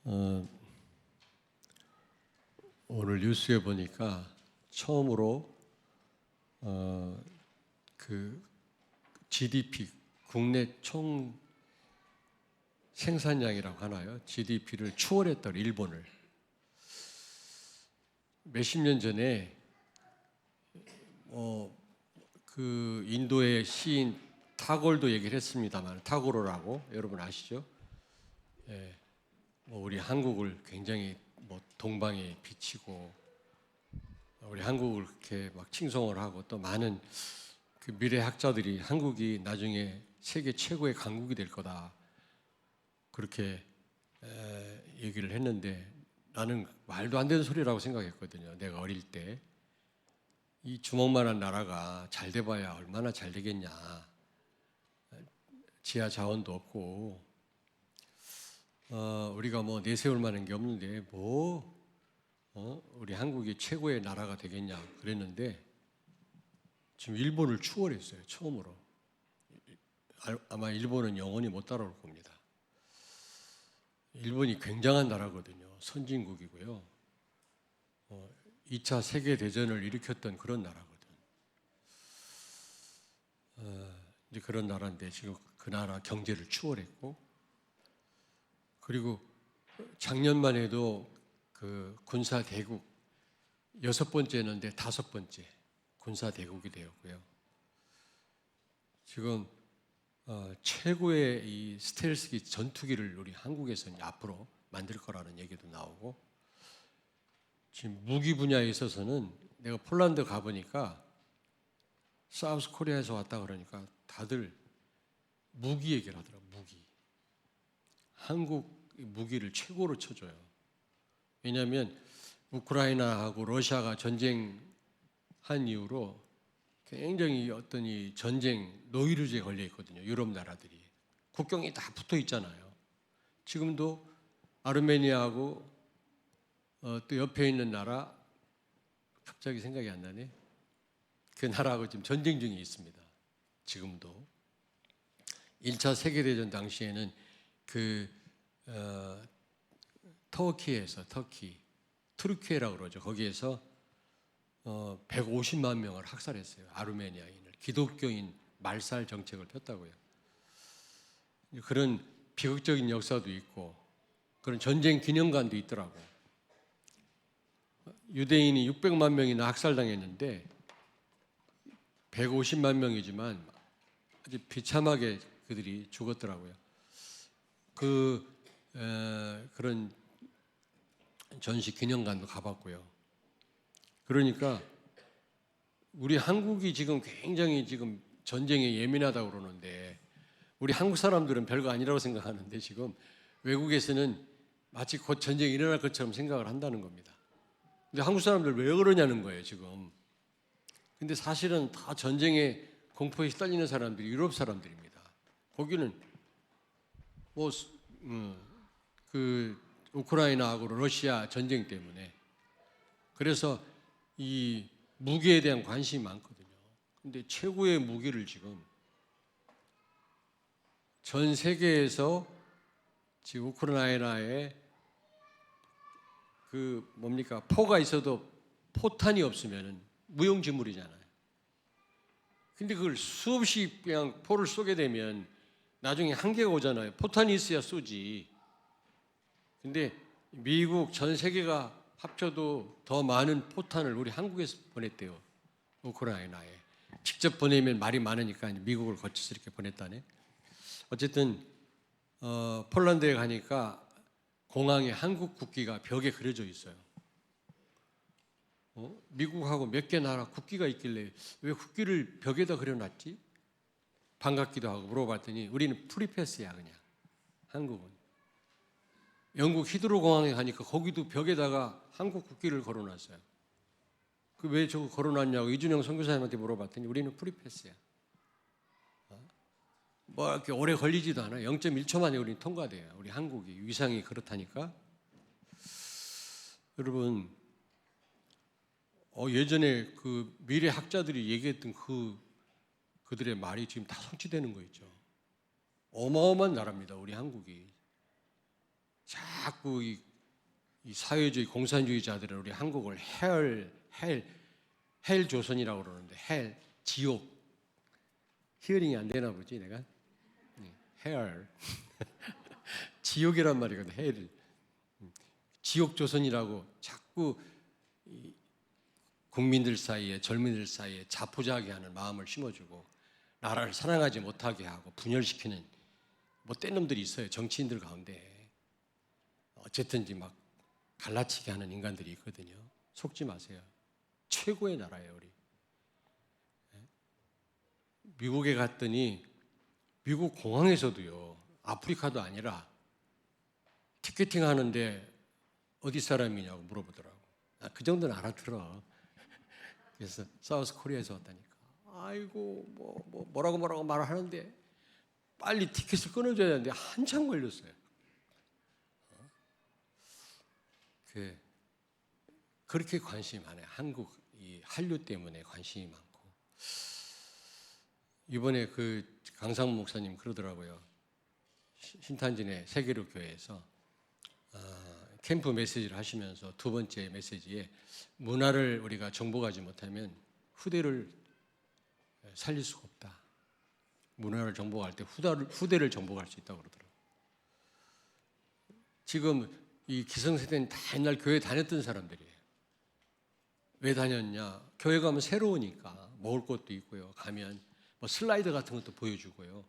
어, 오늘 뉴스에 보니까 처음으로 그 GDP 국내 총 생산량이라고 하나요? GDP를 추월했던 일본을 몇십 년 전에 그 인도의 시인 타골도 얘기를 했습니다만 타고로라고 여러분 아시죠? 예, 우리 한국을 굉장히 동방에 비치고 우리 한국을 그렇게 막 칭송을 하고 또 많은 그 미래 학자들이 한국이 나중에 세계 최고의 강국이 될 거다 그렇게 얘기를 했는데 나는 말도 안 되는 소리라고 생각했거든요. 내가 어릴 때 이 주먹만한 나라가 잘 돼봐야 얼마나 잘 되겠냐. 지하 자원도 없고 우리가 내세울 만한 게 없는데 우리 한국이 최고의 나라가 되겠냐 그랬는데 지금 일본을 추월했어요. 처음으로. 아마 일본은 영원히 못 따라올 겁니다. 일본이 굉장한 나라거든요. 선진국이고요. 2차 세계대전을 일으켰던 그런 나라거든. 이제 그런 나라인데 지금 그 나라 경제를 추월했고 그리고 작년만 해도 그 군사 대국 6번째였는데 5번째 군사 대국이 되었고요. 지금 최고의 이 스텔스기 전투기를 우리 한국에서는 앞으로 만들 거라는 얘기도 나오고 지금 무기 분야에 있어서는 내가 폴란드 가보니까 사우스 코리아에서 왔다 그러니까 다들 무기 얘기를 하더라고요. 무기. 한국 무기를 최고로 쳐줘요. 왜냐하면 우크라이나하고 러시아가 전쟁한 이후로 굉장히 어떤 이 전쟁 노이로제에 걸려 있거든요. 유럽 나라들이. 국경이 다 붙어 있잖아요. 지금도 아르메니아하고 또 옆에 있는 나라 갑자기 생각이 안 나네. 그 나라하고 지금 전쟁 중에 있습니다. 지금도. 1차 세계대전 당시에는 터키에서 투르키에라고 그러죠. 거기에서 150만 명을 학살했어요. 아르메니아인을. 기독교인 말살 정책을 폈다고요. 그런 비극적인 역사도 있고 그런 전쟁 기념관도 있더라고요. 유대인이 600만 명이나 학살당했는데 150만 명이지만 아주 비참하게 그들이 죽었더라고요. 그런 전시 기념관도 가봤고요. 그러니까 우리 한국이 지금 굉장히 지금 전쟁에 예민하다고 그러는데 우리 한국 사람들은 별거 아니라고 생각하는데 지금 외국에서는 마치 곧 전쟁이 일어날 것처럼 생각을 한다는 겁니다. 근데 한국 사람들 왜 그러냐는 거예요, 지금. 근데 사실은 다 전쟁에 공포에 시달리는 사람들이 유럽 사람들입니다. 거기는 그 우크라이나하고 러시아 전쟁 때문에 그래서 이 무기에 대한 관심이 많거든요. 근데 최고의 무기를 지금 전 세계에서 지금 우크라이나에 포가 있어도 포탄이 없으면 무용지물이잖아요. 근데 그걸 수없이 그냥 포를 쏘게 되면 나중에 한계가 오잖아요. 포탄이 있어야 쏘지. 근데 미국 전 세계가 합쳐도 더 많은 포탄을 우리 한국에서 보냈대요. 우크라이나에. 직접 보내면 말이 많으니까 미국을 거쳐서 이렇게 보냈다네. 어쨌든 폴란드에 가니까 공항에 한국 국기가 벽에 그려져 있어요. 미국하고 몇 개 나라 국기가 있길래 왜 국기를 벽에다 그려놨지? 반갑기도 하고 물어봤더니 우리는 프리패스야 그냥. 한국은. 영국 히드로 공항에 가니까 거기도 벽에다가 한국 국기를 걸어놨어요. 그 왜 저거 걸어놨냐고 이준영 선교사님한테 물어봤더니 우리는 프리패스야. 이렇게 오래 걸리지도 않아. 0.1초 만에 우리는 통과돼요. 우리 한국이 위상이 그렇다니까. 여러분, 예전에 그 미래 학자들이 얘기했던 그들의 말이 지금 다 성취되는 거 있죠. 어마어마한 나라입니다. 우리 한국이. 자꾸 이 사회주의 공산주의자들은 우리 한국을 헬 조선이라고 그러는데 헬 지옥 히어링이 안 되나 보지 내가 헬 지옥이란 말이거든 헬 지옥 조선이라고 자꾸 국민들 사이에 젊은이들 사이에 자포자기하는 마음을 심어주고 나라를 사랑하지 못하게 하고 분열시키는 못된 놈들이 있어요. 정치인들 가운데 어쨌든지 막 갈라치게 하는 인간들이 있거든요. 속지 마세요. 최고의 나라예요 우리. 미국에 갔더니 미국 공항에서도요. 아프리카도 아니라 티켓팅 하는데 어디 사람이냐고 물어보더라고. 그 정도는 알아들어. 그래서 사우스 코리아에서 왔다니까. 아이고 뭐라고 말을 하는데 빨리 티켓을 끊어줘야 되는데 한참 걸렸어요. 그렇게 관심이 많아요. 한국 이 한류 때문에 관심이 많고 이번에 그 강상무 목사님 그러더라고요. 신탄진의 세계로 교회에서 캠프 메시지를 하시면서 두 번째 메시지에 문화를 우리가 정복하지 못하면 후대를 살릴 수가 없다. 문화를 정복할 때 후대를 정복할 수 있다고 그러더라고요. 지금 이 기성세대는 다 옛날 교회 다녔던 사람들이에요. 왜 다녔냐? 교회 가면 새로우니까 먹을 것도 있고요. 가면 뭐 슬라이드 같은 것도 보여주고요.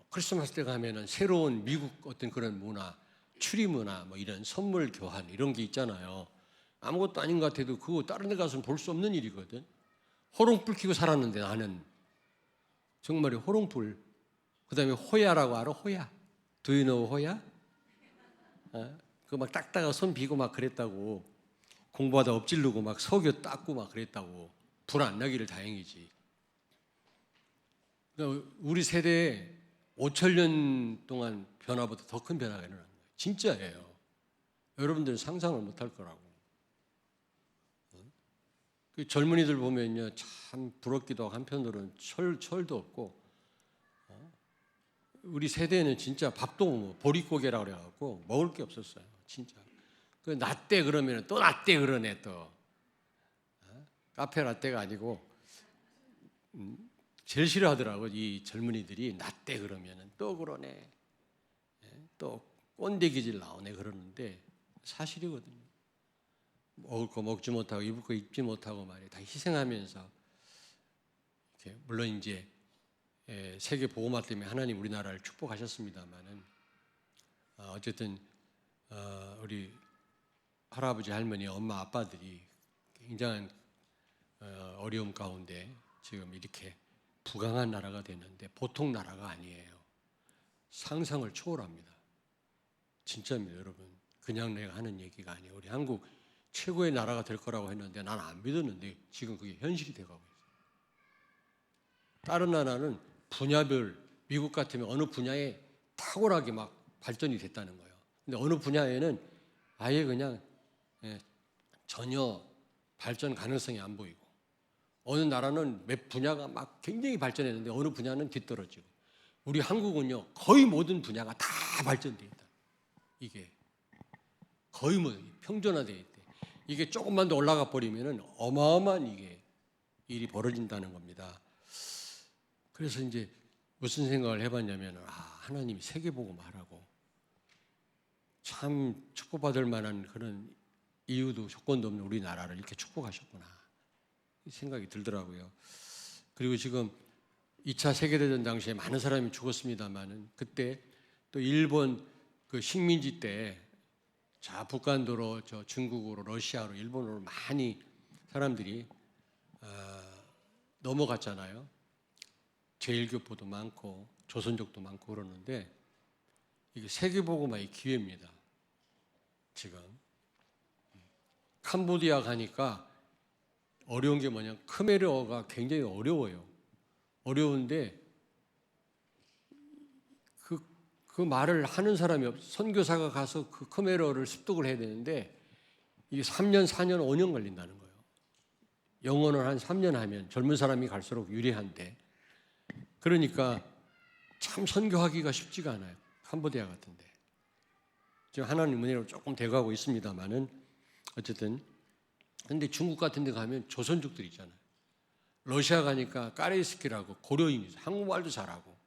크리스마스 때 가면은 새로운 미국 어떤 그런 문화, 추리 문화, 뭐 이런 선물 교환 이런 게 있잖아요. 아무것도 아닌 것 같아도 그거 다른 데 가서는 볼 수 없는 일이거든. 호롱불 켜고 살았는데 나는 정말이 호롱불. 그다음에 호야라고 알아? 호야. Do you know 호야? 그거 막 닦다가 손 비고 막 그랬다고. 공부하다 엎질르고 막 석유 닦고 막 그랬다고. 불 안 나기를 다행이지. 그러니까 우리 세대에 5천년 동안 변화보다 더 큰 변화가 일어난 거예요. 진짜예요. 여러분들은 상상을 못할 거라고. 그 젊은이들 보면요 참 부럽기도 하고 한편으로는 철도 없고 우리 세대는 진짜 밥도 보릿고개라고 그래갖고 먹을 게 없었어요. 진짜. 그 라떼 그러면 또 라떼 그러네 또. 카페 라떼가 아니고 제일 싫어하더라고 이 젊은이들이 라떼 그러면은 또 그러네. 또 꼰대기질 나오네 그러는데 사실이거든요. 먹을 거 먹지 못하고 입을 거 입지 못하고 말이야 다 희생하면서 이렇게 물론 이제 세계 보고마 때문에 하나님 우리나라를 축복하셨습니다만은 어쨌든 우리 할아버지 할머니 엄마 아빠들이 굉장한 어려움 가운데 지금 이렇게 부강한 나라가 됐는데 보통 나라가 아니에요. 상상을 초월합니다. 진짜입니다, 여러분. 그냥 내가 하는 얘기가 아니에요. 우리 한국 최고의 나라가 될 거라고 했는데 난 안 믿었는데 지금 그게 현실이 돼가고 있어요. 다른 나라는 분야별 미국 같으면 어느 분야에 탁월하게 막 발전이 됐다는 거예요. 근데 어느 분야에는 아예 그냥 전혀 발전 가능성이 안 보이고 어느 나라는 몇 분야가 막 굉장히 발전했는데 어느 분야는 뒤떨어지고 우리 한국은요 거의 모든 분야가 다 발전돼 있다. 이게 거의 뭐 평준화돼 있대. 이게 조금만 더 올라가 버리면은 어마어마한 이게 일이 벌어진다는 겁니다. 그래서 이제 무슨 생각을 해봤냐면 하나님이 세계복음 하라고 참 축복받을 만한 그런 이유도 조건도 없는 우리나라를 이렇게 축복하셨구나 이 생각이 들더라고요. 그리고 지금 2차 세계대전 당시에 많은 사람이 죽었습니다만은 그때 또 일본 그 식민지 때 북한도로 저 중국으로 러시아로 일본으로 많이 사람들이 넘어갔잖아요. 제일교포도 많고 조선족도 많고 그러는데 이게 세계복음화의 기회입니다. 지금 캄보디아 가니까 어려운 게 뭐냐 크메르어가 굉장히 어려워요. 어려운데 그 말을 하는 사람이 선교사가 가서 그 크메르어를 습득을 해야 되는데 이게 3년, 4년, 5년 걸린다는 거예요. 영어는 한 3년 하면 젊은 사람이 갈수록 유리한데 그러니까 참 선교하기가 쉽지가 않아요. 캄보디아 같은데. 지금 하나님 은혜로 조금 돼가고 있습니다만은 어쨌든 근데 중국 같은 데 가면 조선족들 있잖아요. 러시아 가니까 까레이스키라고 고려인이 한국말도 잘하고.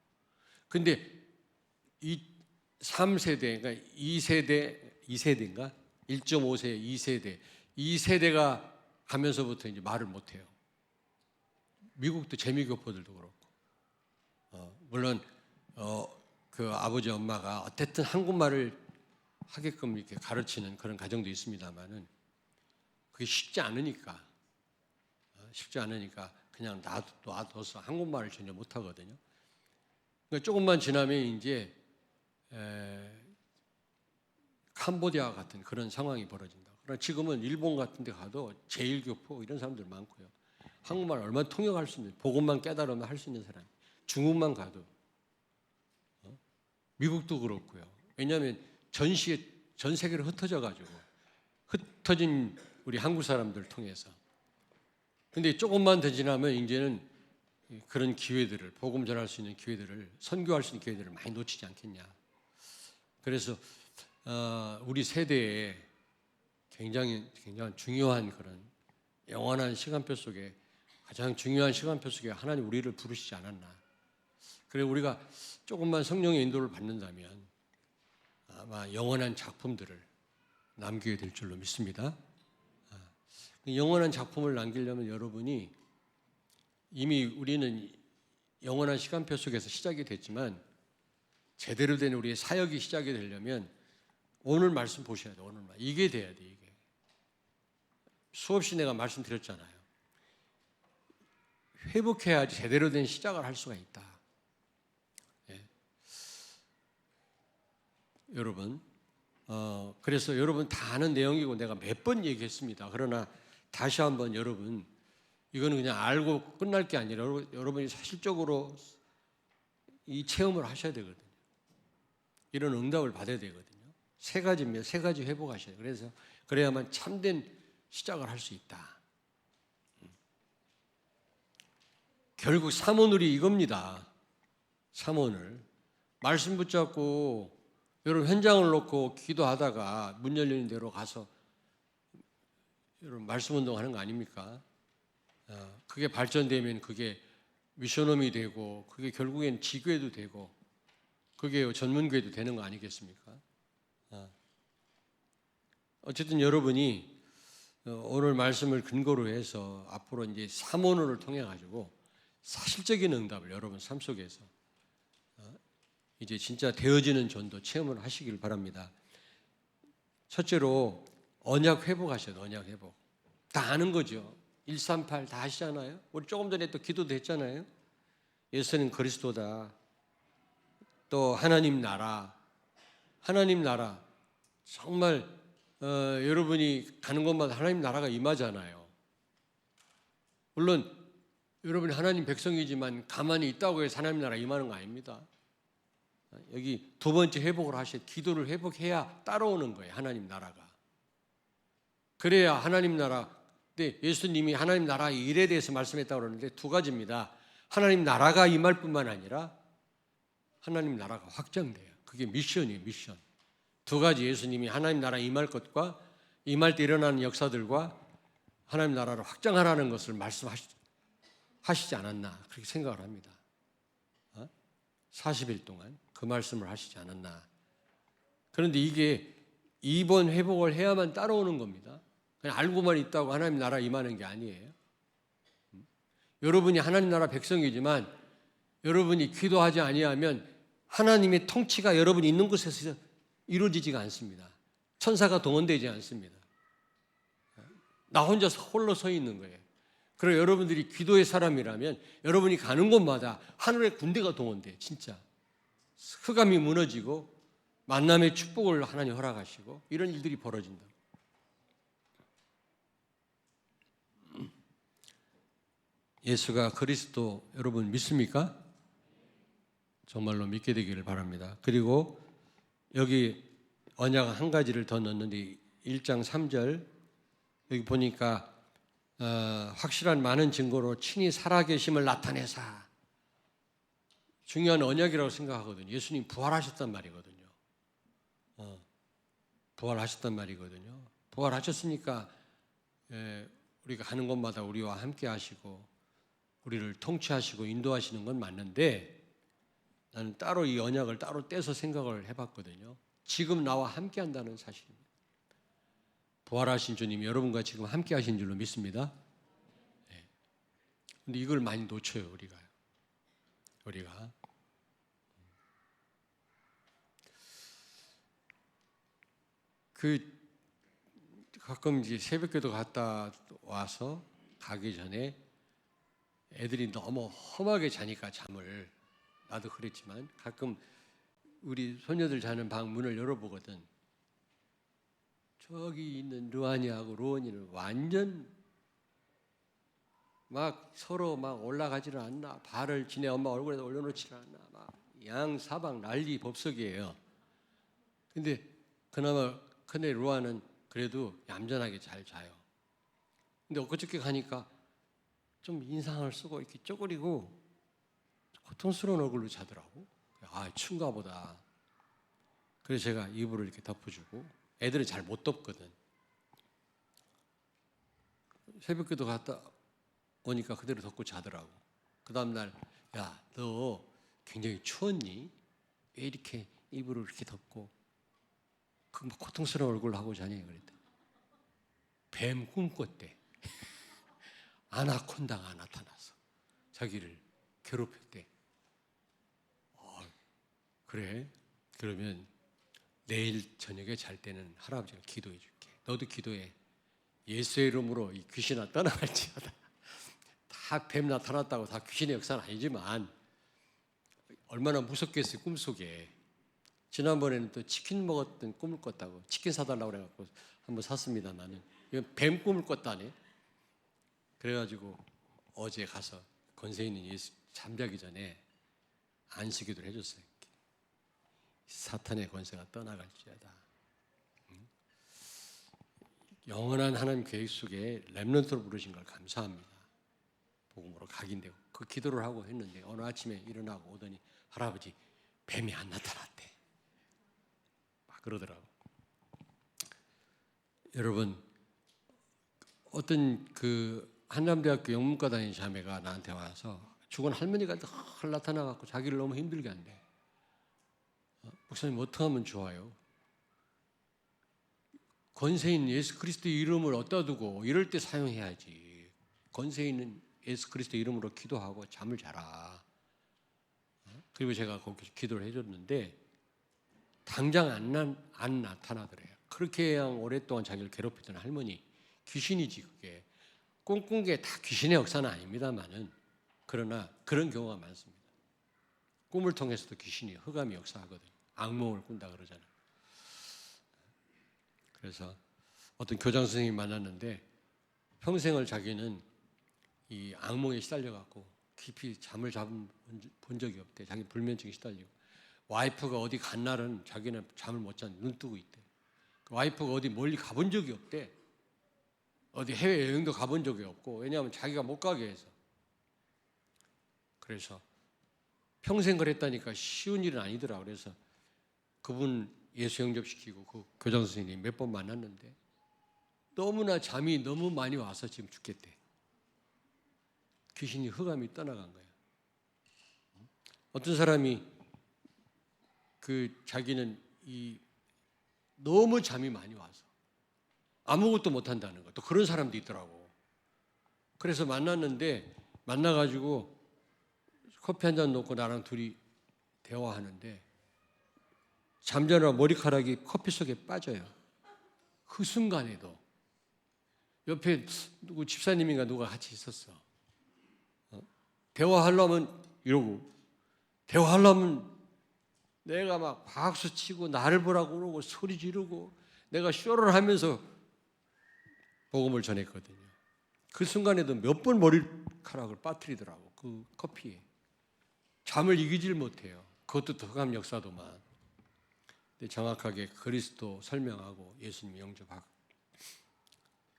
근데 이 3세대, 그러니까 2세대인가? 1.5세, 2세대. 2세대가 가면서부터 이제 말을 못 해요. 미국도 재미교포들도 그렇고. 물론 그 아버지 엄마가 어쨌든 한국말을 하게끔 이렇게 가르치는 그런 가정도 있습니다만은 그게 쉽지 않으니까 그냥 놔둬서 한국말을 전혀 못 하거든요. 그러니까 조금만 지나면 이제 캄보디아 같은 그런 상황이 벌어진다. 그러나 지금은 일본 같은 데 가도 제1교포 이런 사람들 많고요. 한국말 얼마나 통역할 수 있는, 복음만 깨달으면 할 수 있는 사람. 중국만 가도. 미국도 그렇고요. 왜냐하면 전 세계로 흩어져가지고 흩어진 우리 한국 사람들 통해서. 근데 조금만 더 지나면 이제는 그런 기회들을, 복음 전할 수 있는 기회들을, 선교할 수 있는 기회들을 많이 놓치지 않겠냐. 그래서 우리 세대에 굉장히 중요한 그런 영원한 시간표 속에 가장 중요한 시간표 속에 하나님 우리를 부르시지 않았나. 그래서 우리가 조금만 성령의 인도를 받는다면 아마 영원한 작품들을 남기게 될 줄로 믿습니다. 영원한 작품을 남기려면 여러분이 이미 우리는 영원한 시간표 속에서 시작이 됐지만 제대로 된 우리의 사역이 시작이 되려면 오늘 말씀 보셔야 돼요. 오늘 말씀. 이게 돼야 돼. 이게. 수없이 내가 말씀드렸잖아요. 회복해야지 제대로 된 시작을 할 수가 있다. 예. 여러분, 그래서 여러분 다 아는 내용이고 내가 몇 번 얘기했습니다. 그러나 다시 한번 여러분, 이거는 그냥 알고 끝날 게 아니라 여러분이 사실적으로 이 체험을 하셔야 되거든요. 이런 응답을 받아야 되거든요. 세 가지입니다. 세 가지 회복하셔야 돼요. 그래서 그래야만 참된 시작을 할 수 있다. 결국 삼오늘이 이겁니다. 삼오늘. 말씀 붙잡고 여러분 현장을 놓고 기도하다가 문 열리는 대로 가서 여러분 말씀 운동하는 거 아닙니까? 그게 발전되면 그게 미션홈이 되고 그게 결국엔 지교회도 되고 그게 전문교회도 되는 거 아니겠습니까? 어쨌든 여러분이 오늘 말씀을 근거로 해서 앞으로 이제 삼오늘을 통해 가지고 사실적인 응답을 여러분 삶 속에서 이제 진짜 되어지는 전도 체험을 하시길 바랍니다. 첫째로 언약 회복하셔야 돼요. 언약 회복. 다 아는 거죠. 138 다 하시잖아요. 우리 조금 전에 또 기도도 했잖아요. 예수는 그리스도다. 또 하나님 나라. 정말 여러분이 가는 곳마다 하나님 나라가 임하잖아요. 물론 여러분이 하나님 백성이지만 가만히 있다고 해서 하나님 나라 임하는 거 아닙니다. 여기 두 번째 회복을 하셔야 기도를 회복해야 따라오는 거예요. 하나님 나라가. 그래야 하나님 나라. 근데 예수님이 하나님 나라 일에 대해서 말씀했다고 그러는데 두 가지입니다. 하나님 나라가 임할 뿐만 아니라 하나님 나라가 확장돼요. 그게 미션이에요. 미션. 두 가지 예수님이 하나님 나라 임할 것과 임할 때 일어나는 역사들과 하나님 나라를 확장하라는 것을 말씀하시지 않았나 그렇게 생각을 합니다. 40일 동안 그 말씀을 하시지 않았나. 그런데 이게 이번 회복을 해야만 따라오는 겁니다. 그냥 알고만 있다고 하나님 나라 임하는 게 아니에요. 여러분이 하나님 나라 백성이지만 여러분이 기도하지 아니하면 하나님의 통치가 여러분이 있는 곳에서 이루어지지가 않습니다. 천사가 동원되지 않습니다. 나 혼자서 홀로 서 있는 거예요. 그리고 여러분들이 기도의 사람이라면 여러분이 가는 곳마다 하늘의 군대가 동원돼요. 진짜. 흑암이 무너지고 만남의 축복을 하나님 허락하시고 이런 일들이 벌어진다. 예수가 그리스도 여러분 믿습니까? 정말로 믿게 되기를 바랍니다. 그리고 여기 언약 한 가지를 더 넣었는데 1장 3절 여기 보니까 확실한 많은 증거로 친히 살아계심을 나타내사. 중요한 언약이라고 생각하거든요. 예수님 부활하셨단 말이거든요. 부활하셨단 말이거든요. 부활하셨으니까 우리가 가는 곳마다 우리와 함께 하시고 우리를 통치하시고 인도하시는 건 맞는데, 나는 따로 이 언약을 따로 떼서 생각을 해봤거든요. 지금 나와 함께 한다는 사실입니다. 부활하신 주님이 여러분과 지금 함께 하신 줄로 믿습니다. 근데 이걸 많이 놓쳐요, 우리가. 가끔 이제 새벽기도 갔다 와서 가기 전에 애들이 너무 험하게 자니까 잠을, 나도 그랬지만 가끔 우리 소녀들 자는 방 문을 열어보거든. 저기 있는 르완이하고 로원이는 완전 막 서로 막 올라가지를 않나, 발을 지네 엄마 얼굴에 올려놓지를 않나, 막 양사방 난리 법석이에요. 근데 그나마 큰애 루아는 그래도 얌전하게 잘 자요. 근데 엊그저께 가니까 좀 인상을 쓰고 이렇게 쪼그리고 고통스러운 얼굴로 자더라고. 아, 춘가 보다. 그래서 제가 이불을 이렇게 덮어주고, 애들은 잘 못 덮거든. 새벽기도 갔다 오니까 그대로 덮고 자더라고. 그 다음날, 야, 너 굉장히 추웠니? 왜 이렇게 이불을 이렇게 덮고 그 고통스러운 얼굴로 하고 자니? 그랬대. 뱀 꿈꿨대. 아나콘다가 나타나서 자기를 괴롭혔대. 그래? 그러면 내일 저녁에 잘 때는 할아버지가 기도해 줄게. 너도 기도해. 예수의 이름으로 이 귀신아 떠나갈지어다. 다 뱀 나타났다고 다 귀신의 역사는 아니지만 얼마나 무섭겠어요, 꿈속에. 지난번에는 또 치킨 먹었던 꿈을 꿨다고, 치킨 사달라고 그래갖고 한번 샀습니다. 나는 뱀 꿈을 꿨다네. 그래가지고 어제 가서 권세 있는 예수 잠자기 전에 안식기도를 해줬어요. 사탄의 권세가 떠나갈지어다. 영원한 하나님 계획 속에 렘넌트로 부르신 걸 감사합니다. 복음으로 각인되고 그 기도를 하고 했는데 어느 아침에 일어나고 오더니 할아버지 뱀이 안 나타났대. 막 그러더라고. 여러분, 어떤 그 한남대학교 영문과 다니는 자매가 나한테 와서 죽은 할머니가 늘 나타나갖고 자기를 너무 힘들게 한대. 목사님 어떻게 하면 좋아요? 권세 있는 예수 그리스도의 이름을 어디다 두고 이럴 때 사용해야지. 권세 있는 예수 그리스도의 이름으로 기도하고 잠을 자라. 그리고 제가 거기서 기도를 해줬는데 당장 안 나타나더래요. 그렇게 오랫동안 자기를 괴롭히던 할머니, 귀신이지 그게. 꿈꾼 게 다 귀신의 역사는 아닙니다만은, 그러나 그런 경우가 많습니다. 꿈을 통해서도 귀신이 흑암이 역사하거든요. 악몽을 꾼다 그러잖아요. 그래서 어떤 교장 선생님이 만났는데 평생을 자기는 이 악몽에 시달려갖고 깊이 잠을 본 적이 없대. 자기 불면증에 시달리고, 와이프가 어디 간 날은 자기는 잠을 못 잔, 눈 뜨고 있대. 그 와이프가 어디 멀리 가본 적이 없대. 어디 해외여행도 가본 적이 없고, 왜냐하면 자기가 못 가게 해서. 그래서 평생 그랬다니까 쉬운 일은 아니더라. 그래서 그분 예수 영접시키고 그 교장 선생님 몇 번 만났는데 너무나 잠이 너무 많이 와서 지금 죽겠대. 귀신이 흑암이 떠나간 거야. 어떤 사람이 자기는 너무 잠이 많이 와서 아무것도 못 한다는 거. 또 그런 사람도 있더라고. 그래서 만나가지고 커피 한 잔 놓고 나랑 둘이 대화하는데 잠자느라 머리카락이 커피 속에 빠져요. 그 순간에도 옆에 누구 집사님인가 누가 같이 있었어. 대화하려면 이러고, 대화하려면 내가 막 박수 치고 나를 보라고 그러고 소리 지르고 내가 쇼를 하면서 복음을 전했거든요. 그 순간에도 몇 번 머리카락을 빠뜨리더라고. 그 커피에. 잠을 이기질 못해요. 그것도 흑암 역사도만. 근데 정확하게 그리스도 설명하고 예수님 영접하고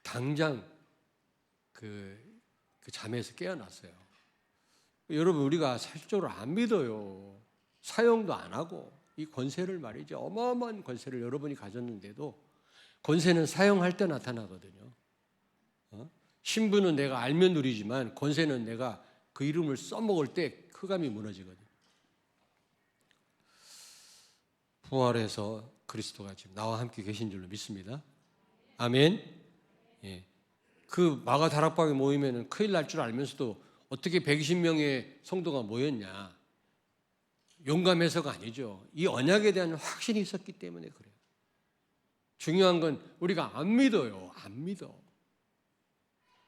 당장 그 잠에서 깨어났어요. 여러분, 우리가 사실적으로 안 믿어요. 사용도 안 하고 이 권세를 말이죠. 어마어마한 권세를 여러분이 가졌는데도 권세는 사용할 때 나타나거든요. 신분은 내가 알면 누리지만 권세는 내가 그 이름을 써먹을 때 흑암이 무너지거든요. 부활해서 그리스도가 지금 나와 함께 계신 줄로 믿습니다. 아멘. 예. 그 마가 다락방에 모이면 큰일 날 줄 알면서도 어떻게 120명의 성도가 모였냐? 용감해서가 아니죠. 이 언약에 대한 확신이 있었기 때문에 그래요. 중요한 건 우리가 안 믿어요. 안 믿어.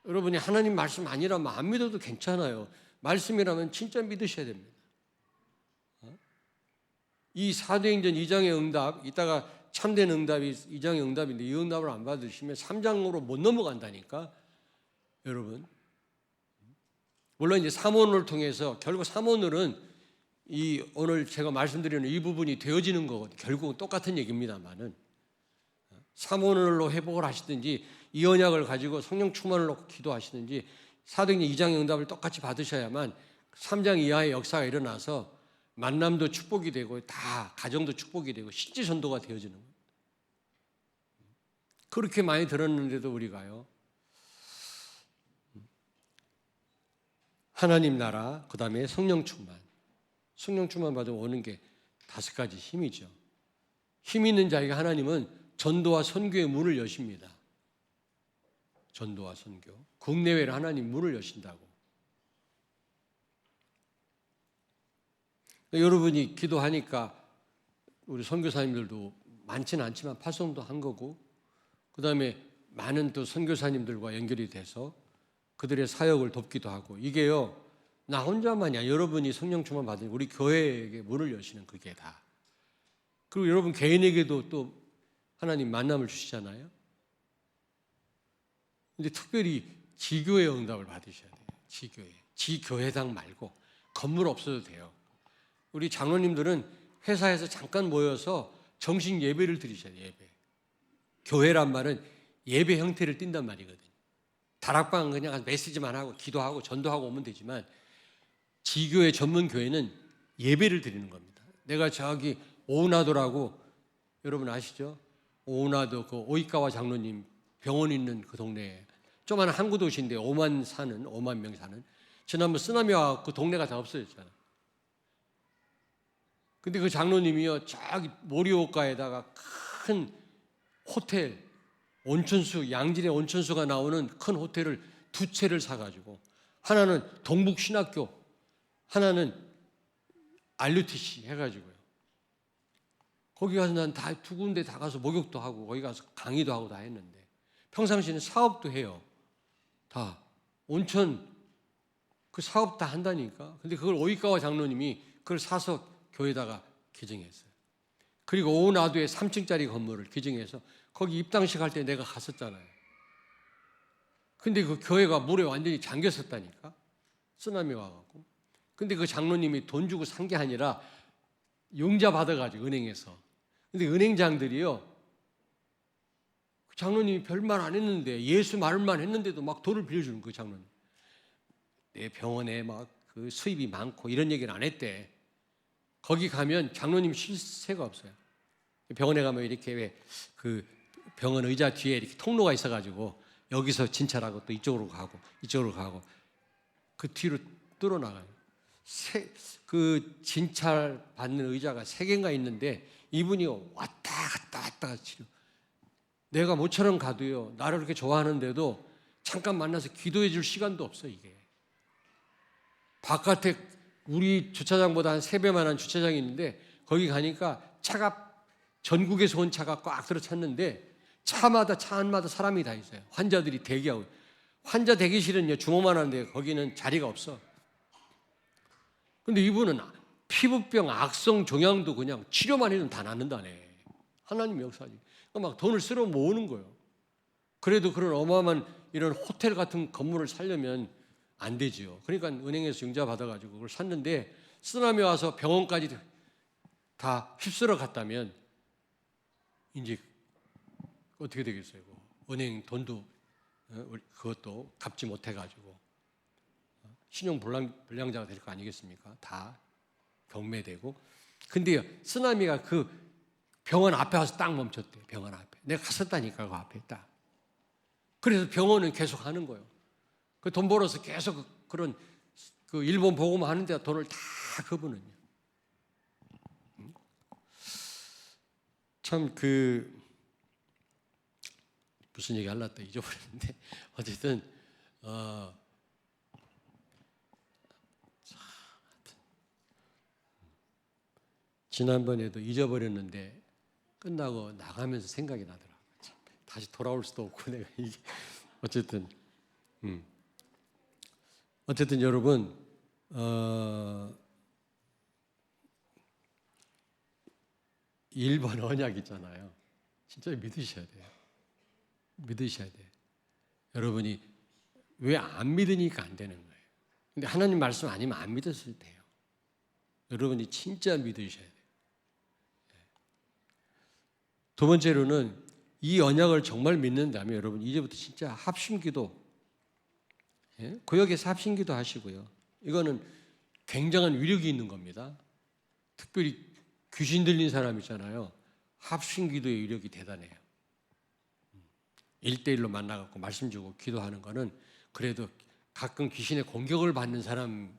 여러분이 하나님 말씀 아니라면 안 믿어도 괜찮아요. 말씀이라면 진짜 믿으셔야 됩니다. 이 사도행전 2장의 응답, 이따가 참된 응답이 2장의 응답인데 이 응답을 안 받으시면 3장으로 못 넘어간다니까. 여러분, 물론 이제 삼원을 통해서 결국 삼원을은 이 오늘 제가 말씀드리는 이 부분이 되어지는 거거든요. 결국은 똑같은 얘기입니다만은 삼원을로 회복을 하시든지 이 언약을 가지고 성령 충만을 놓고 기도하시든지 사도행전 2장의 응답을 똑같이 받으셔야만 3장 이하의 역사가 일어나서 만남도 축복이 되고 다 가정도 축복이 되고 실제 전도가 되어지는 거예요. 그렇게 많이 들었는데도 우리가요. 하나님 나라, 그 다음에 성령 충만. 성령 충만 받으면 오는 게 5가지 힘이죠. 힘 있는 자에게 하나님은 전도와 선교의 문을 여십니다. 전도와 선교. 국내외로 하나님 문을 여신다고. 여러분이 기도하니까 우리 선교사님들도 많지는 않지만 파송도 한 거고 그 다음에 많은 또 선교사님들과 연결이 돼서 그들의 사역을 돕기도 하고 이게요. 나 혼자만이야. 여러분이 성령 충만 받으니 우리 교회에게 문을 여시는 그게 다. 그리고 여러분 개인에게도 또 하나님 만남을 주시잖아요. 근데 특별히 지교회 응답을 받으셔야 돼요. 지교회. 지교회당 말고 건물 없어도 돼요. 우리 장로님들은 회사에서 잠깐 모여서 정식 예배를 드리셔야 돼요. 예배. 교회란 말은 예배 형태를 띈단 말이거든요. 다락방 그냥 메시지만 하고 기도하고 전도하고 오면 되지만 지교회 전문 교회는 예배를 드리는 겁니다. 내가 저기 오나도라고 여러분 아시죠? 오나도 그 오이카와 장로님 병원 있는 그 동네에 조그마한 항구 도시인데 5만 명 사는 지난번 쓰나미 와 그 동네가 다 없어졌잖아. 근데 그 장로님이요 저기 모리오카에다가 큰 호텔 온천수 양질의 온천수가 나오는 큰 호텔을 2채를 사가지고 하나는 동북신학교 하나는 RUTC 해가지고요. 거기 가서 난 다 2군데 다 가서 목욕도 하고 거기 가서 강의도 하고 다 했는데 평상시에는 사업도 해요. 다 온천 그 사업 다 한다니까. 근데 그걸 오이카와 장로님이 그걸 사서 교회에다가 개정했어요. 그리고 오나도에 3층짜리 건물을 개정해서 거기 입당식 할 때 내가 갔었잖아요. 근데 그 교회가 물에 완전히 잠겼었다니까. 쓰나미 와갖고. 근데 그 장로님이 돈 주고 산 게 아니라 융자 받아가지고 은행에서. 근데 은행장들이요. 장로님이 별말 안 했는데 예수 말만 했는데도 막 돈을 빌려주는 그 장로님. 내 병원에 막 그 수입이 많고 이런 얘기는 안 했대. 거기 가면 장로님 실세가 없어요. 병원에 가면 이렇게 왜 그 병원 의자 뒤에 이렇게 통로가 있어가지고 여기서 진찰하고 또 이쪽으로 가고 그 뒤로 뚫어 나가요. 그 진찰 받는 의자가 3개인가 있는데 이분이 왔다 갔다 치료. 내가 모처럼 가도요. 나를 그렇게 좋아하는데도 잠깐 만나서 기도해 줄 시간도 없어 이게. 바깥에 우리 주차장보다 한 3배만한 주차장이 있는데 거기 가니까 차가 전국에서 온 차가 꽉 들어찼는데 차 안마다 사람이 다 있어요. 환자들이 대기하고. 환자 대기실은요 주모만 하는데 거기는 자리가 없어. 근데 이분은 피부병, 악성 종양도 그냥 치료만 해도 다 낫는다네. 하나님 역사지. 막 돈을 쓸어 모으는 거예요. 그래도 그런 어마어마한 이런 호텔 같은 건물을 살려면 안 되지요. 그러니까 은행에서 융자 받아가지고 그걸 샀는데 쓰나미 와서 병원까지 다 휩쓸어 갔다면 이제 어떻게 되겠어요? 은행 돈도 그것도 갚지 못해가지고 신용 불량자가 될 거 아니겠습니까? 다 경매되고. 근데요 쓰나미가 그 병원 앞에 와서 딱 멈췄대요. 병원 앞에. 내가 갔었다니까, 그 앞에 딱. 그래서 병원은 계속 하는 거예요. 그 돈 벌어서 계속 그런 그 일본 보고만 하는데 돈을 다 그분은요. 참 무슨 얘기 하려다 잊어버렸는데 어쨌든 지난번에도 잊어버렸는데 끝나고 나가면서 생각이 나더라고요. 다시 돌아올 수도 없고 내가 이게 어쨌든 여러분 1번 언약 있잖아요. 진짜 믿으셔야 돼요. 믿으셔야 돼요. 여러분이 왜 안 믿으니까 안 되는 거예요. 근데 하나님 말씀 아니면 안 믿었을 때요. 여러분이 진짜 믿으셔야 돼요. 두 번째로는 이 언약을 정말 믿는다면 여러분 이제부터 진짜 합심기도, 구역에서 합심기도 하시고요. 이거는 굉장한 위력이 있는 겁니다. 특별히 귀신 들린 사람 있잖아요. 합심기도의 위력이 대단해요. 1대1로 만나갖고 말씀 주고 기도하는 거는 그래도 가끔 귀신의 공격을 받는 사람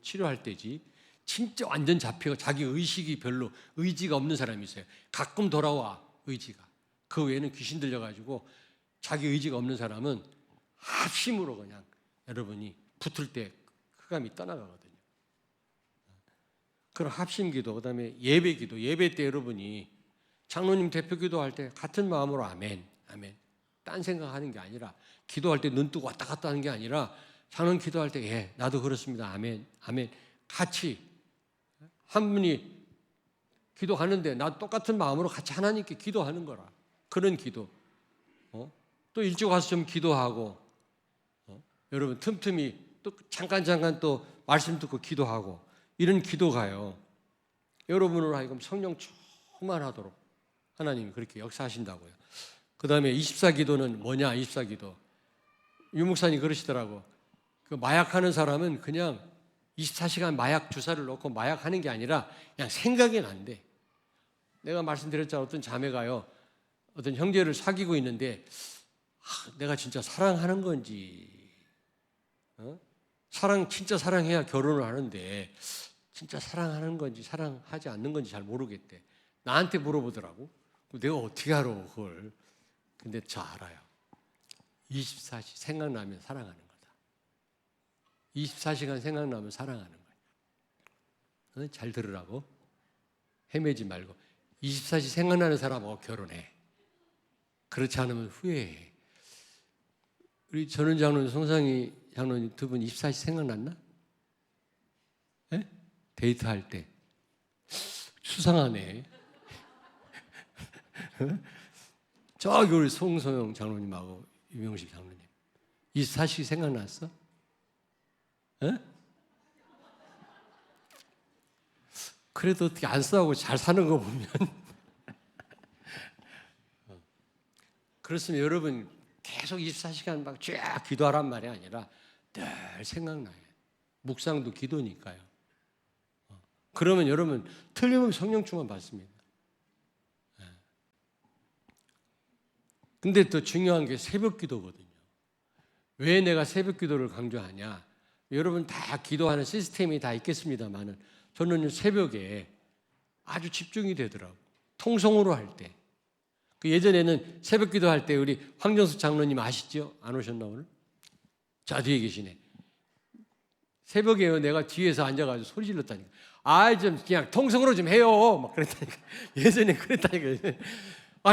치료할 때지, 진짜 완전 잡히고 자기 의식이 별로 의지가 없는 사람이 있어요. 가끔 돌아와 의지가. 그 외에는 귀신 들려가지고 자기 의지가 없는 사람은 합심으로 그냥 여러분이 붙을 때 흑암이 떠나가거든요. 그런 합심기도, 그다음에 예배기도, 예배 때 여러분이 장로님 대표 기도할 때 같은 마음으로 아멘, 아멘. 딴 생각하는 게 아니라, 기도할 때 눈 뜨고 왔다 갔다 하는 게 아니라 장로님 기도할 때 예, 나도 그렇습니다, 아멘, 아멘. 같이 한 분이 기도하는데 나도 똑같은 마음으로 같이 하나님께 기도하는 거라. 그런 기도. 또 일찍 와서 좀 기도하고, 여러분 틈틈이 또 잠깐 또 말씀 듣고 기도하고, 이런 기도가요, 여러분으로 하여금 성령 충만하도록 하나님이 그렇게 역사하신다고요. 그 다음에 24기도는 뭐냐? 24기도 유 목사님 그러시더라고. 그 마약하는 사람은 그냥 24시간 마약 주사를 놓고 마약하는 게 아니라 그냥 생각이 난대. 내가 말씀드렸잖아. 어떤 자매가요, 어떤 형제를 사귀고 있는데 내가 진짜 사랑하는 건지, 진짜 사랑해야 결혼을 하는데 진짜 사랑하는 건지 사랑하지 않는 건지 잘 모르겠대. 나한테 물어보더라고. 내가 어떻게 알아 그걸. 근데 저 알아요. 24시 생각나면 사랑하는 거다. 24시간 생각나면 사랑하는 거예요. 잘 들으라고. 헤매지 말고 24시 생각나는 사람하고 결혼해. 그렇지 않으면 후회해. 우리 전은 장로님, 송상희 장로님 두 분 24시 생각났나? 네? 데이트할 때. 수상하네. 저기 우리 송소영 장로님하고 유명식 장로님 24시 생각났어? 에? 그래도 어떻게 안 싸우고 잘 사는 거 보면 그렇으면 여러분 계속 24시간 막 쫙 기도하란 말이 아니라 늘 생각나요. 묵상도 기도니까요. 그러면 여러분 틀림없이 성령 충만 받습니다. 근데 또 중요한 게 새벽 기도거든요. 왜 내가 새벽 기도를 강조하냐? 여러분 다 기도하는 시스템이 다 있겠습니다만은 저는 새벽에 아주 집중이 되더라고요. 통성으로 할 때. 그 예전에는 새벽 기도할 때 우리 황정수 장로님 아시죠? 안 오셨나 오늘? 자, 뒤에 계시네. 새벽에 내가 뒤에서 앉아가지고 소리 질렀다니까. 좀 그냥 통성으로 좀 해요. 막 그랬다니까. 예전에 그랬다니까.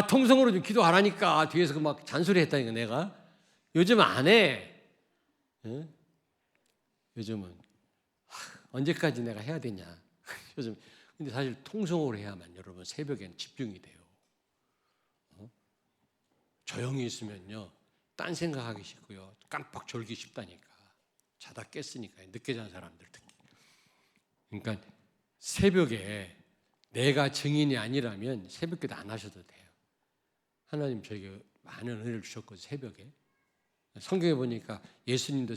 통성으로 좀 기도 안 하니까 뒤에서 그 막 잔소리 했다니까 내가. 요즘 안 해. 응? 요즘은 언제까지 내가 해야 되냐. 요즘. 근데 사실 통성으로 해야만 여러분 새벽엔 집중이 돼요. 조용히 있으면요, 딴 생각하기 쉽고요, 깜빡 졸기 쉽다니까. 자다 깼으니까, 늦게 잔 사람들 특히. 그러니까 새벽에 내가 증인이 아니라면 새벽기도 안 하셔도 돼요. 하나님 저에게 많은 은혜를 주셨거든요. 새벽에 성경에 보니까 예수님도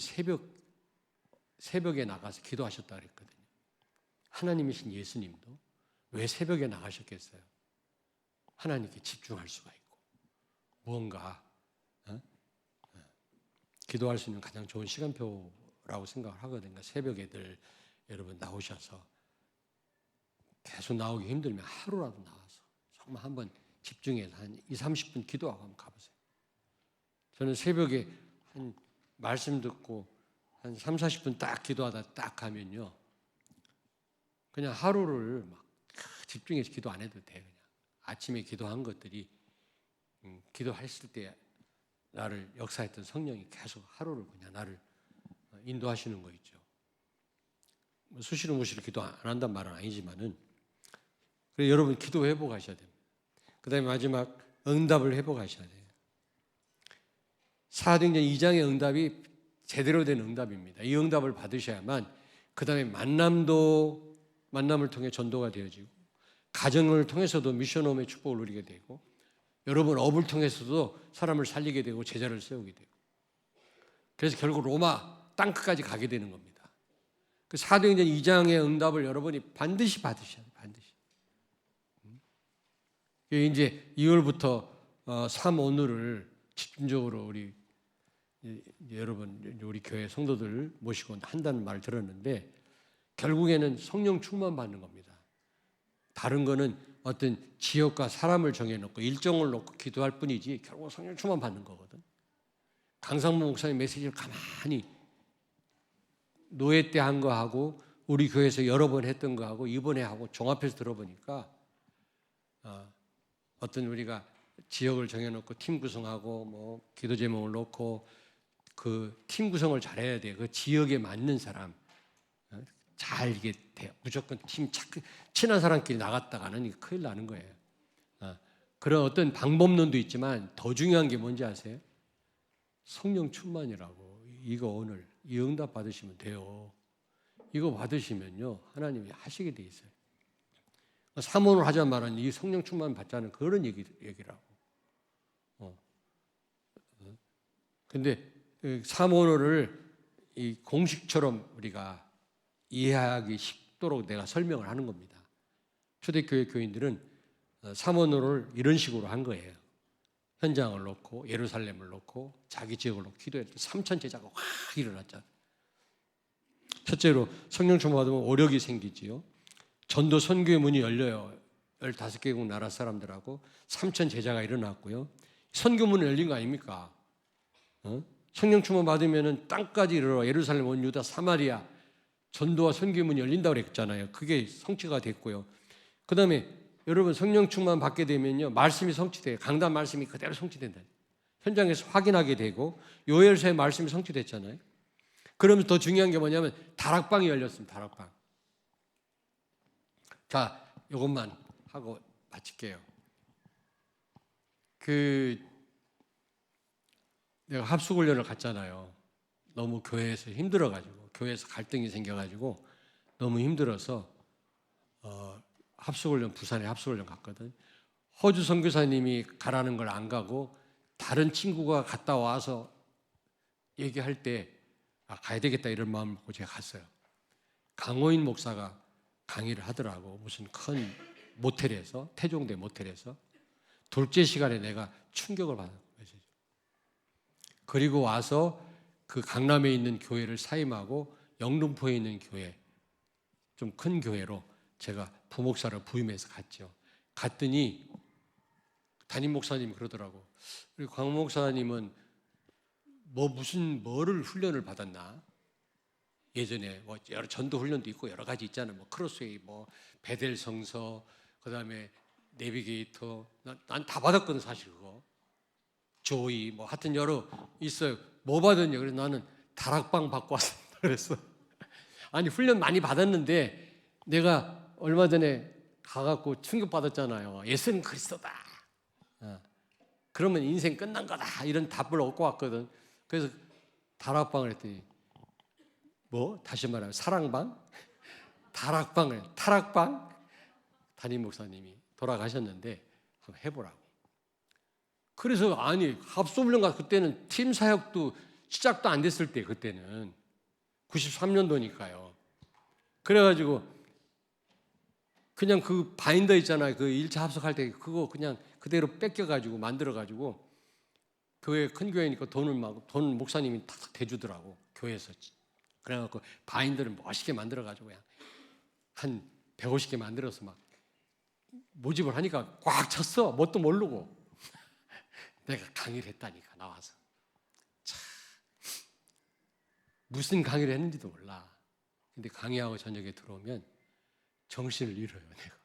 새벽에 나가서 기도하셨다 그랬거든요. 하나님이신 예수님도 왜 새벽에 나가셨겠어요? 하나님께 집중할 수가 있고 무언가 기도할 수 있는 가장 좋은 시간표라고 생각을 하거든요. 새벽에들 여러분 나오셔서 계속 나오기 힘들면 하루라도 나와서 정말 한번 집중해서 한 20-30분 기도하고 한번 가보세요. 저는 새벽에 한 말씀 듣고 한 30-40분 딱 기도하다 딱 가면요, 그냥 하루를 막 집중해서 기도 안 해도 돼요. 그냥 아침에 기도한 것들이 기도했을 때 나를 역사했던 성령이 계속 하루를 그냥 나를 인도하시는 거 있죠. 수시로 무시로 기도 안 한단 말은 아니지만은, 그래서 여러분 기도 회복하셔야 됩니다. 그 다음에 마지막 응답을 회복하셔야 돼요. 사도행전 2장의 응답이 제대로 된 응답입니다. 이 응답을 받으셔야만 그 다음에 만남을 통해 전도가 되어지고, 가정을 통해서도 미션홈의 축복을 누리게 되고, 여러분 업을 통해서도 사람을 살리게 되고 제자를 세우게 되고, 그래서 결국 로마 땅끝까지 가게 되는 겁니다. 그 사도행전 2장의 응답을 여러분이 반드시 받으셔야 돼요. 반드시. 이제 2월부터 3오늘을 집중적으로 우리 여러분 우리 교회 성도들 모시고 한다는 말을 들었는데, 결국에는 성령 충만 받는 겁니다. 다른 거는 어떤 지역과 사람을 정해놓고 일정을 놓고 기도할 뿐이지 결국 성령 충만 받는 거거든. 강상무 목사님 메시지를 가만히 노예 때 한 거 하고 우리 교회에서 여러 번 했던 거 하고 이번에 하고 종합해서 들어보니까 어떤 우리가 지역을 정해놓고 팀 구성하고 뭐 기도 제목을 놓고 그 팀 구성을 잘해야 돼. 그 지역에 맞는 사람 잘 이게 돼요. 무조건 친한 사람끼리 나갔다가는 이게 큰일 나는 거예요. 그런 어떤 방법론도 있지만 더 중요한 게 뭔지 아세요? 성령 충만이라고. 이거 오늘 이 응답 받으시면 돼요. 이거 받으시면요 하나님이 하시게 돼 있어요. 사모를 하자 말은 이 성령 충만 받자는 그런 얘기라고. 근데 사모를 이 공식처럼 우리가 이해하기 쉽도록 내가 설명을 하는 겁니다. 초대교회 교인들은 사모노를 이런 식으로 한 거예요. 현장을 놓고 예루살렘을 놓고 자기 지역을 놓고 기도했더니 3천 제자가 확 일어났잖아요. 첫째로 성령 충만 받으면 오력이 생기지요. 전도 선교의 문이 열려요. 15개국 나라 사람들하고 3천 제자가 일어났고요. 선교문이 열린 거 아닙니까? 성령 충만 받으면 땅까지 이르러 예루살렘, 온 유다, 사마리아 전도와 선교의 문이 열린다고 그랬잖아요. 그게 성취가 됐고요. 그 다음에 여러분 성령 충만 받게 되면요 말씀이 성취돼요. 강단 말씀이 그대로 성취된다. 현장에서 확인하게 되고 요엘서의 말씀이 성취됐잖아요. 그러면 더 중요한 게 뭐냐면 다락방이 열렸습니다. 다락방. 자, 이것만 하고 마칠게요. 내가 합숙훈련을 갔잖아요. 너무 교회에서 힘들어가지고, 교회에서 갈등이 생겨가지고 너무 힘들어서 합숙훈련, 부산에 합숙훈련 갔거든. 호주 선교사님이 가라는 걸 안 가고 다른 친구가 갔다 와서 얘기할 때 가야 되겠다 이런 마음을 먹고 제가 갔어요. 강호인 목사가 강의를 하더라고. 무슨 큰 모텔에서, 태종대 모텔에서. 둘째 시간에 내가 충격을 받았어요. 그리고 와서 그 강남에 있는 교회를 사임하고 영등포에 있는 교회, 좀 큰 교회로 제가 부목사를 부임해서 갔죠. 갔더니 담임 목사님이 그러더라고. 그리고 강 목사님은 뭐를 훈련을 받았나? 예전에 뭐 여러 전도 훈련도 있고 여러 가지 있잖아요. 뭐 크로스웨이, 뭐 베델 성서, 그다음에 내비게이터. 난 다 받았거든 사실 그거. 조이 뭐 하여튼 여러 있어요. 뭐 받았냐? 그래서 나는 다락방 받고 왔습니다. 그랬어. 아니 훈련 많이 받았는데 내가 얼마 전에 가갖고 충격 받았잖아요. 예수는 그리스도다. 그러면 인생 끝난 거다. 이런 답을 얻고 왔거든. 그래서 다락방을 했더니 뭐 다시 말하면 사랑방, 타락방. 담임 목사님이 돌아가셨는데 한번 해보라고. 그래서 아니 합숙훈련 가 그때는 팀 사역도 시작도 안 됐을 때 그때는 93년도니까요. 그래가지고 그냥 그 바인더 있잖아요. 그 1차 합숙할 때 그거 그냥 그대로 뺏겨가지고 만들어가지고 교회 큰 교회니까 돈 목사님이 탁 대주더라고 교회에서. 그래갖고 바인더를 멋있게 만들어가지고 그냥 한 150개 만들어서 막 모집을 하니까 꽉 찼어. 뭣도 모르고. 내가 강의를 했다니까 나와서. 참 무슨 강의를 했는지도 몰라. 근데 강의하고 저녁에 들어오면 정신을 잃어요. 내가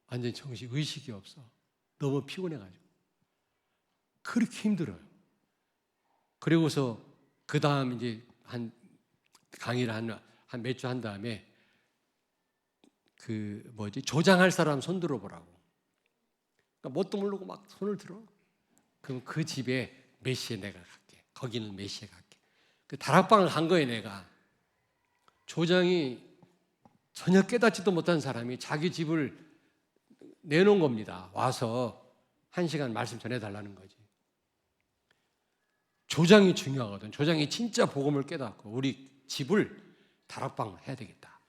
완전 의식이 없어. 너무 피곤해가지고 그렇게 힘들어요. 그리고서 그 다음 이제 한 강의를 한 몇 주 한 다음에 조장할 사람 손 들어보라고. 그러니까 뭣도 모르고 막 손을 들어. 그럼 그 집에 몇 시에 내가 갈게. 거기는 몇 시에 갈게. 그 다락방을 간 거예요, 내가. 조장이 전혀 깨닫지도 못한 사람이 자기 집을 내놓은 겁니다. 와서 1시간 말씀 전해달라는 거지. 조장이 중요하거든. 조장이 진짜 복음을 깨닫고 우리 집을 다락방 해야 되겠다.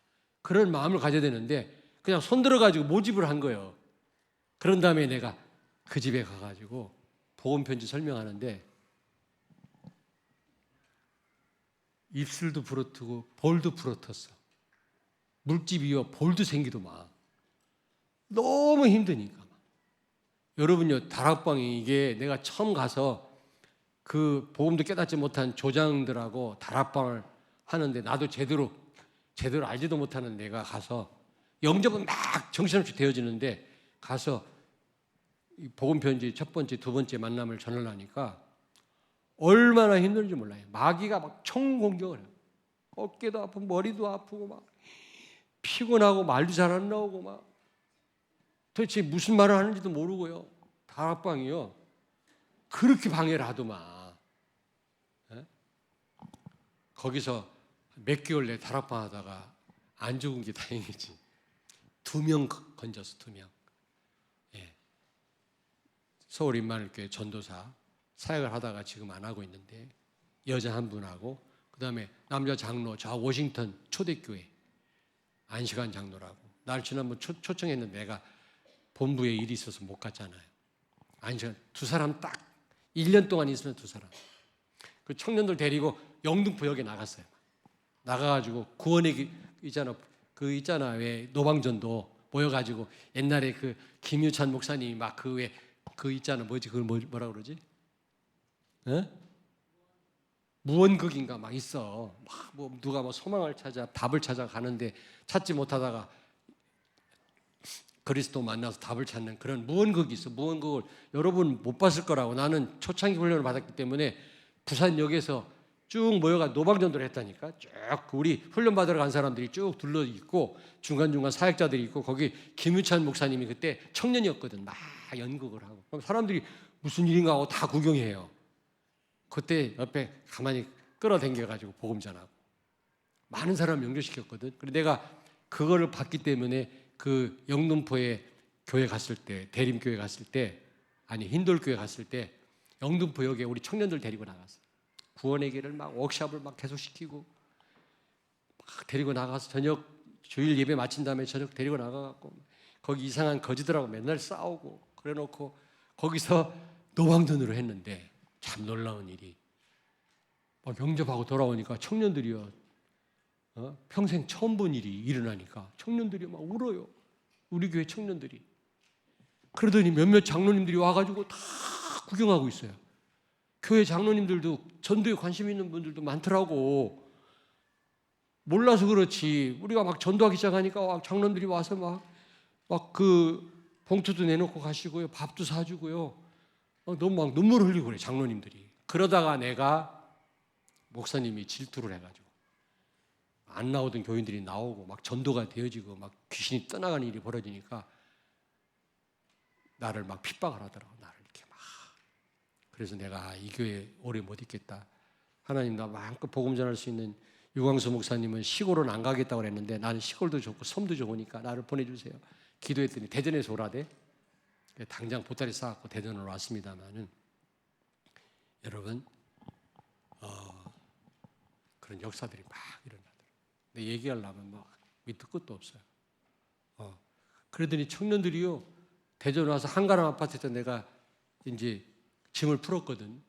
그런 마음을 가져야 되는데 그냥 손 들어가지고 모집을 한 거예요. 그런 다음에 내가 그 집에 가가지고 복음 편지 설명하는데 입술도 부러뜨고 볼도 부러졌어. 물집이요 볼도 생기도 막 너무 힘드니까. 여러분요, 다락방이 이게 내가 처음 가서 그 복음도 깨닫지 못한 조장들하고 다락방을 하는데 나도 제대로 알지도 못하는 내가 가서 영접은 막 정신없이 되어지는데 가서 이 복음 편지 첫 번째, 두 번째 만남을 전하려니까 얼마나 힘든지 몰라요. 마귀가 막 총공격을 해요. 어깨도 아프고 머리도 아프고 막 피곤하고 말도 잘 안 나오고 막 도대체 무슨 말을 하는지도 모르고요. 다락방이요. 그렇게 방해를 하더만. 예? 거기서 몇 개월 내 다락방 하다가 안 죽은 게 다행이지. 2명 건졌어, 2명. 예. 서울 임마누엘교회 전도사 사역을 하다가 지금 안 하고 있는데 여자 한 분하고 그다음에 남자 장로 저 워싱턴 초대교회 안시관 장로라고 날 지난번 초청했는데 내가 본부에 일이 있어서 못 갔잖아요. 안시관 두 사람 딱 1년 동안 있으면 두 사람. 그 청년들 데리고 영등포역에 나갔어요. 나가가지고 구원의 있잖아 왜 노방전도 모여가지고 옛날에 그 김유찬 목사님이 막 그 있잖아 뭐지 그걸 뭐라 그러지? 에? 무언극인가 막 있어. 막 뭐 누가 뭐 소망을 찾아 답을 찾아 가는데 찾지 못하다가 그리스도 만나서 답을 찾는 그런 무언극이 있어. 무언극을 여러분 못 봤을 거라고. 나는 초창기 훈련을 받았기 때문에 부산역에서 쭉 모여가 노방전도를 했다니까. 쭉 우리 훈련 받으러 간 사람들이 쭉 둘러 있고 중간중간 사역자들이 있고 거기 김유찬 목사님이 그때 청년이었거든. 막 연극을 하고. 그럼 사람들이 무슨 일인가 하고 다 구경해요. 그때 옆에 가만히 끌어당겨가지고 복음 전하고 많은 사람 영접시켰거든. 그래서 내가 그거를 봤기 때문에 그 영등포에 교회 갔을 때 대림교회 갔을 때 아니 힌돌교회 갔을 때 영등포역에 우리 청년들 데리고 나갔어. 구원의 길을 막 워크숍을 막 계속 시키고 막 데리고 나가서 저녁 주일 예배 마친 다음에 저녁 데리고 나가갖고 거기 이상한 거지들하고 맨날 싸우고 그래놓고 거기서 노방전으로 했는데 참 놀라운 일이 막 영접하고 돌아오니까 청년들이요 평생 처음 본 일이 일어나니까 청년들이 막 울어요. 우리 교회 청년들이. 그러더니 몇몇 장로님들이 와가지고 다 구경하고 있어요. 교회 장로님들도 전도에 관심 있는 분들도 많더라고. 몰라서 그렇지. 우리가 막 전도하기 시작하니까 막 장로님들이 와서 막 그 봉투도 내놓고 가시고요. 밥도 사주고요. 너무 막 눈물을 흘리고 그래, 장로님들이. 그러다가 내가 목사님이 질투를 해가지고 안 나오던 교인들이 나오고 막 전도가 되어지고 막 귀신이 떠나가는 일이 벌어지니까 나를 막 핍박을 하더라고. 나를 이렇게 막. 그래서 내가 이 교회 오래 못 있겠다. 하나님 나 마음껏 복음 전할 수 있는 유광수 목사님은 시골은 안 가겠다고 그랬는데 나는 시골도 좋고 섬도 좋으니까 나를 보내주세요. 기도했더니 대전에서 오라대. 당장 보따리 싸갖고 대전으로 왔습니다만은 여러분 그런 역사들이 막 일어나더라고요. 근데 얘기하려면 막 밑도 끝도 없어요. 그러더니 청년들이요 대전 와서 한가람 아파트에서 내가 이제 짐을 풀었거든.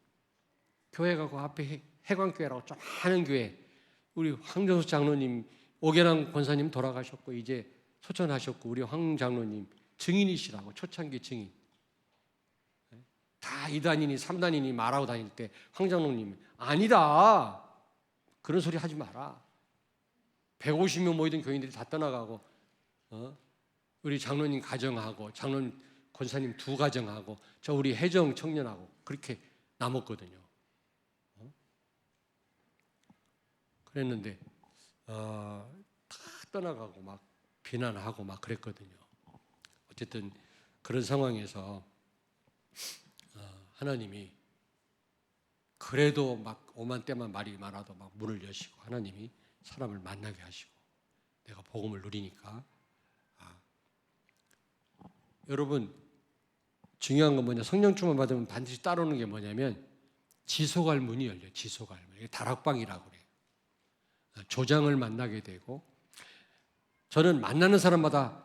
교회가 그 앞에 해광교회라고 좀 많은 교회, 우리 황정숙 장로님, 오계남 권사님 돌아가셨고 이제 소천하셨고 우리 황 장로님 증인이시라고, 초창기 증인. 다 2단이니 3단이니 말하고 다닐 때 황 장로님 아니다, 그런 소리 하지 마라. 150명 모이던 교인들이 다 떠나가고 우리 장로님 가정하고 장로님 권사님 2가정하고 저 우리 해정 청년하고 그렇게 남았거든요. 그랬는데 다 떠나가고 막 비난하고 막 그랬거든요. 어쨌든 그런 상황에서 하나님이 그래도 막 오만 때만 말이 많아도 막 문을 여시고 하나님이 사람을 만나게 하시고 내가 복음을 누리니까 여러분 중요한 건 뭐냐, 성령 충만 받으면 반드시 따르는 게 뭐냐면 지속할 문이 열려요. 지속할 문. 이게 다락방이라고 그래요. 조장을 만나게 되고, 저는 만나는 사람마다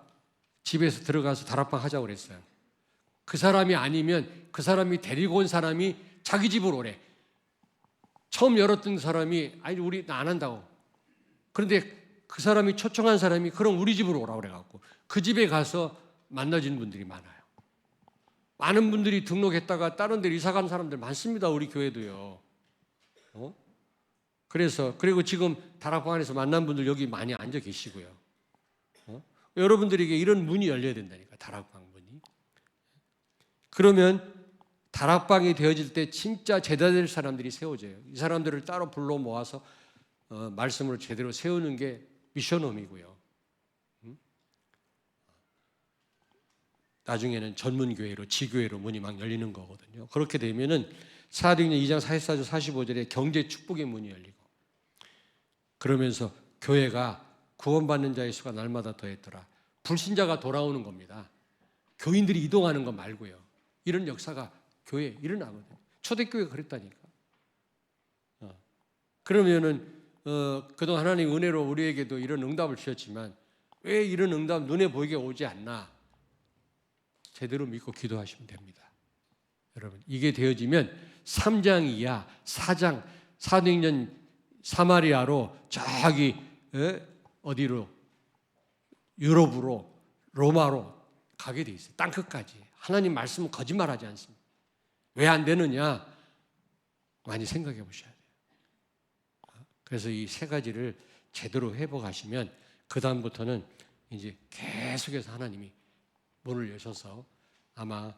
집에서 들어가서 다락방 하자고 그랬어요. 그 사람이 아니면 그 사람이 데리고 온 사람이 자기 집으로 오래. 처음 열었던 사람이 아니 우리 나 안 한다고. 그런데 그 사람이 초청한 사람이 그럼 우리 집으로 오라고 그래갖고 그 집에 가서 만나진 분들이 많아요. 많은 분들이 등록했다가 다른 데로 이사 간 사람들 많습니다. 우리 교회도요. 그리고 지금 다락방 안에서 만난 분들 여기 많이 앉아 계시고요. 여러분들에게 이런 문이 열려야 된다니까, 다락방 문이. 그러면 다락방이 되어질 때 진짜 제자될 사람들이 세워져요. 이 사람들을 따로 불러 모아서 말씀을 제대로 세우는 게 미션홈이고요. 나중에는 전문교회로, 지교회로 문이 막 열리는 거거든요. 그렇게 되면은 사도행전 2장 44절 45절에 경제 축복의 문이 열리고, 그러면서 교회가 구원받는 자의 수가 날마다 더했더라. 불신자가 돌아오는 겁니다. 교인들이 이동하는 거 말고요. 이런 역사가 교회에 일어나거든요. 초대교회가 그랬다니까. 그러면은 그동안 하나님 은혜로 우리에게도 이런 응답을 주셨지만 왜 이런 응답 눈에 보이게 오지 않나? 제대로 믿고 기도하시면 됩니다. 여러분, 이게 되어지면 3장 이하 4장 사도행전 사마리아로 저기 어디로 유럽으로 로마로 가게 돼 있어요. 땅끝까지. 하나님 말씀은 거짓말하지 않습니다. 왜 안 되느냐? 많이 생각해 보셔야 돼요. 그래서 이 3가지를 제대로 회복하시면 그 다음부터는 이제 계속해서 하나님이 문을 여셔서 아마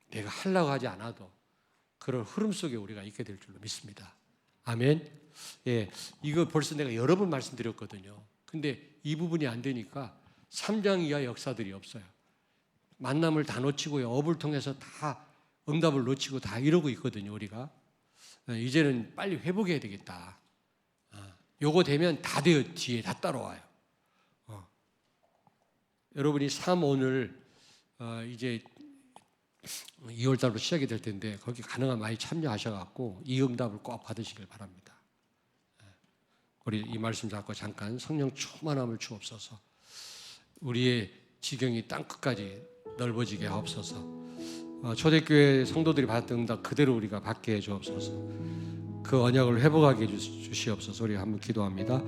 내가 하려고 하지 않아도 그런 흐름 속에 우리가 있게 될 줄로 믿습니다. 아멘. 예, 이거 벌써 내가 여러 번 말씀드렸거든요. 근데 이 부분이 안 되니까 3장 이하 역사들이 없어요. 만남을 다 놓치고요. 업을 통해서 다 응답을 놓치고 다 이러고 있거든요. 우리가 이제는 빨리 회복해야 되겠다. 요거 되면 다 돼요. 뒤에 다 따라와요. 여러분이 3오늘 이제 2월 달로 시작이 될 텐데 거기 가능한 많이 참여하셔갖고 이 응답을 꼭 받으시길 바랍니다. 우리 이 말씀 잡고 잠깐 성령 충만함을 주옵소서. 우리의 지경이 땅끝까지 넓어지게 하옵소서. 초대교회 성도들이 받았던 응답 그대로 우리가 받게 해주옵소서. 그 언약을 회복하게 해주시옵소서. 우리 한번 기도합니다.